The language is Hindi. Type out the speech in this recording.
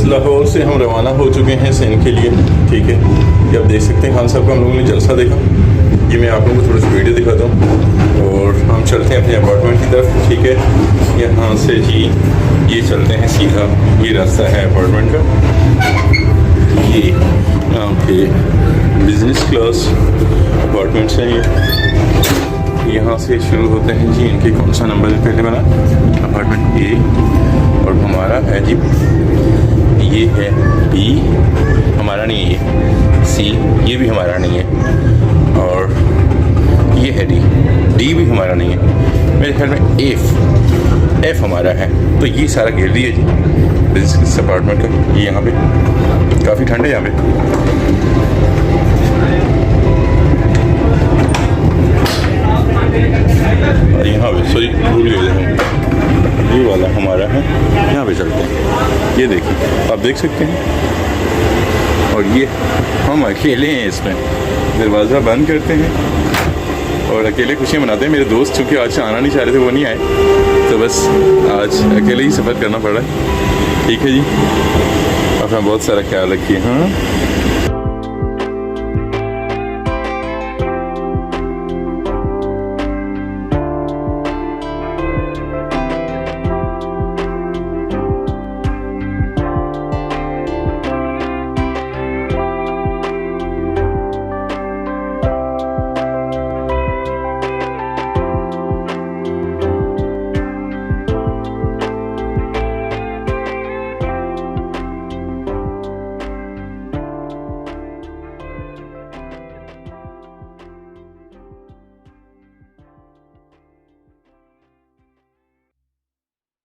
लाहौर से हम रवाना हो चुके हैं सैन के लिए। ठीक है, ये आप देख सकते हैं खान साहब का हम लोगों ने जलसा देखा। ये मैं आप लोगों को थोड़ी सी वीडियो दिखाता हूँ और हम चलते हैं अपने अपार्टमेंट की तरफ। ठीक है, यहाँ से जी ये चलते हैं सीधा, ये रास्ता है अपार्टमेंट का। ये यहाँ पे बिजनेस क्लास अपार्टमेंट्स हैं। ये यहाँ से शुरू होते हैं जी। इनके कौन सा नंबर है पहले वाला? अपार्टमेंट ए, और हमारा है जी, ये है बी, हमारा नहीं है। सी ये भी हमारा नहीं है, और ये है डी, डी भी हमारा नहीं है। मेरे ख्याल में एफ हमारा है। तो ये सारा गैलरी है जी बिजनेस अपार्टमेंट का। ये यहाँ पे काफ़ी ठंड है यहाँ पे। और यहाँ पे सॉरी भूल गए हम, ये वाला हमारा है। यहाँ पे चलते हैं, ये देखिए आप देख सकते हैं। और ये हम अकेले हैं इसमें, दरवाज़ा बंद करते हैं और अकेले खुशियाँ मनाते हैं। मेरे दोस्त चूँकि आज आना नहीं चाह रहे थे, वो नहीं आए, तो बस आज अकेले ही सफ़र करना पड़ रहा है। ठीक है जी, अपना बहुत सारा ख्याल रखिए। हाँ।